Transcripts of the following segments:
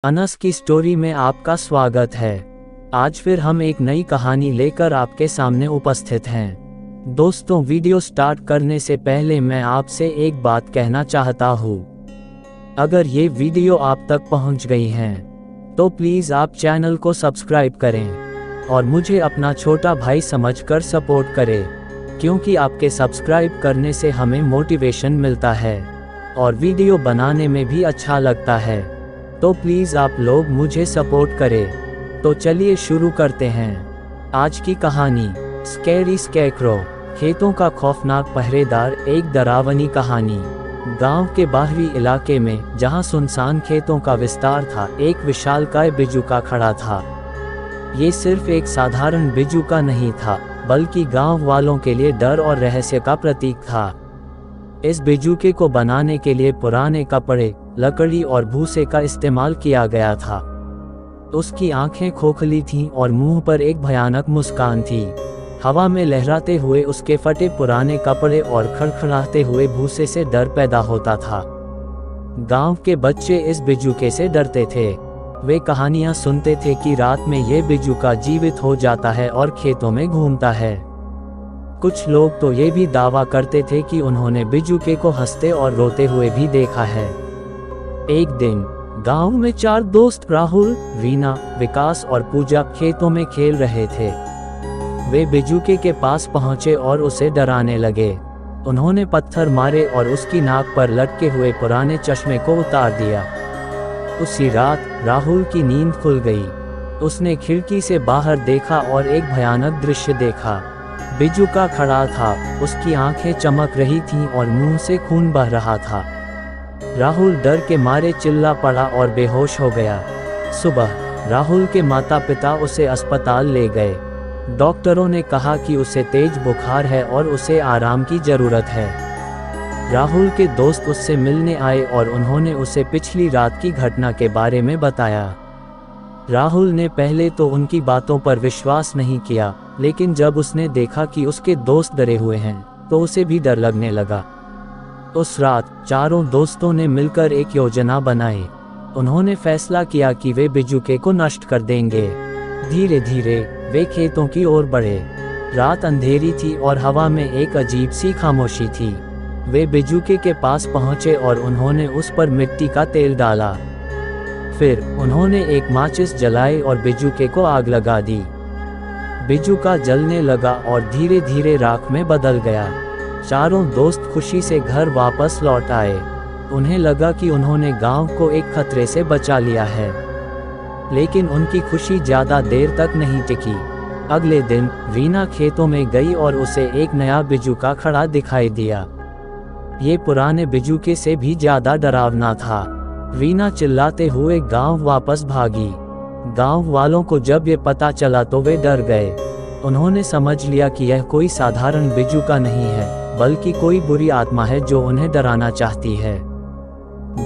अनस की स्टोरी में आपका स्वागत है। आज फिर हम एक नई कहानी लेकर आपके सामने उपस्थित हैं। दोस्तों, वीडियो स्टार्ट करने से पहले मैं आपसे एक बात कहना चाहता हूँ। अगर ये वीडियो आप तक पहुँच गई है तो प्लीज़ आप चैनल को सब्सक्राइब करें और मुझे अपना छोटा भाई समझकर सपोर्ट करें, क्योंकि आपके सब्सक्राइब करने से हमें मोटिवेशन मिलता है और वीडियो बनाने में भी अच्छा लगता है। तो प्लीज़ आप लोग मुझे सपोर्ट करें। तो चलिए शुरू करते हैं आज की कहानी। स्कैरी स्कैरक्रो, खेतों का खौफनाक पहरेदार। एक डरावनी कहानी। गांव के बाहरी इलाके में, जहां सुनसान खेतों का विस्तार था, एक विशालकाय बिजुका खड़ा था। ये सिर्फ एक साधारण बिजुका नहीं था, बल्कि गांव वालों के लिए डर और रहस्य का प्रतीक था। इस बिजुके को बनाने के लिए पुराने कपड़े, लकड़ी और भूसे का इस्तेमाल किया गया था। उसकी आंखें खोखली थीं और मुंह पर एक भयानक मुस्कान थी। हवा में लहराते हुए उसके फटे पुराने कपड़े और खड़खड़ाते हुए भूसे से डर पैदा होता था। गांव के बच्चे इस बिजुके से डरते थे। वे कहानियां सुनते थे कि रात में ये बिजुका जीवित हो जाता है और खेतों में घूमता है। कुछ लोग तो ये भी दावा करते थे कि उन्होंने बिजुके को हंसते और रोते हुए भी देखा है। एक दिन गांव में 4 दोस्त राहुल, रीना, विकास और पूजा खेतों में खेल रहे थे। वे बिजुके के पास पहुंचे और उसे डराने लगे। उन्होंने पत्थर मारे और उसकी नाक पर लटके हुए पुराने चश्मे को उतार दिया। उसी रात राहुल की नींद खुल गई। उसने खिड़की से बाहर देखा और एक भयानक दृश्य देखा। बिजुका खड़ा था, उसकी आंखें चमक रही थीं और मुंह से खून बह रहा था। राहुल डर के मारे चिल्ला पड़ा और बेहोश हो गया। सुबह राहुल के माता पिता उसे अस्पताल ले गए। डॉक्टरों ने कहा कि उसे तेज बुखार है और उसे आराम की जरूरत है। राहुल के दोस्त उससे मिलने आए और उन्होंने उसे पिछली रात की घटना के बारे में बताया। राहुल ने पहले तो उनकी बातों पर विश्वास नहीं किया, लेकिन जब उसने देखा कि उसके दोस्त डरे हुए हैं तो उसे भी डर लगने लगा। उस रात चारों दोस्तों ने मिलकर एक योजना बनाई। उन्होंने फैसला किया कि वे बिजुके को नष्ट कर देंगे। धीरे धीरे वे खेतों की ओर बढ़े। रात अंधेरी थी और हवा में एक अजीब सी खामोशी थी। वे बिजुके के पास पहुंचे और उन्होंने उस पर मिट्टी का तेल डाला। फिर उन्होंने एक माचिस जलाई और बिजुके को आग लगा दी। बिजुका जलने लगा और धीरे धीरे राख में बदल गया। चारों दोस्त खुशी से घर वापस लौट आए। उन्हें लगा कि उन्होंने गांव को एक खतरे से बचा लिया है। लेकिन उनकी खुशी ज्यादा देर तक नहीं टिकी। अगले दिन रीना खेतों में गई और उसे एक नया बिजुका खड़ा दिखाई दिया। ये पुराने बिजुके से भी ज्यादा डरावना था। रीना चिल्लाते हुए गांव वापस भागी। गांव वालों को जब ये पता चला तो वे डर गए। उन्होंने समझ लिया कि यह कोई साधारण बिजुका नहीं है, बल्कि कोई बुरी आत्मा है जो उन्हें डराना चाहती है।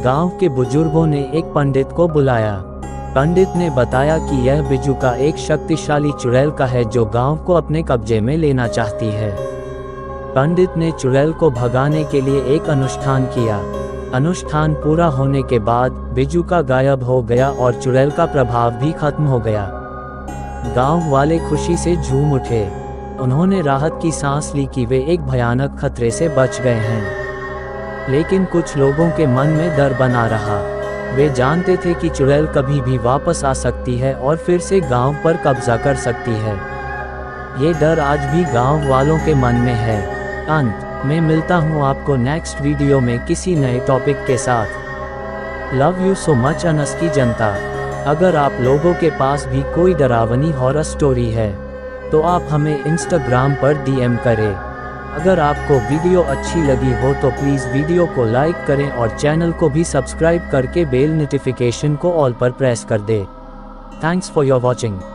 गांव के बुजुर्गों ने एक पंडित को बुलाया। पंडित ने बताया कि यह बिजुका एक शक्तिशाली चुड़ैल का है जो गांव को अपने कब्जे में लेना चाहती है। पंडित ने चुड़ैल को भगाने के लिए एक अनुष्ठान किया। अनुष्ठान पूरा होने के बाद बिजुका गायब हो गया और चुड़ैल का प्रभाव भी खत्म हो गया। गांव वाले खुशी से झूम उठे। उन्होंने राहत की सांस ली कि वे एक भयानक खतरे से बच गए हैं। लेकिन कुछ लोगों के मन में डर बना रहा। वे जानते थे कि चुड़ैल कभी भी वापस आ सकती है और फिर से गांव पर कब्जा कर सकती है। ये डर आज भी गांव वालों के मन में है। अंत में मिलता हूँ आपको नेक्स्ट वीडियो में किसी नए टॉपिक के साथ। Love you so much Anas की जनता। अगर आप लोगों के पास भी कोई डरावनी हॉरर स्टोरी है तो आप हमें इंस्टाग्राम पर DM करें। अगर आपको वीडियो अच्छी लगी हो तो प्लीज़ वीडियो को लाइक करें और चैनल को भी सब्सक्राइब करके बेल नोटिफिकेशन को ऑल पर प्रेस कर दें। Thanks for your watching.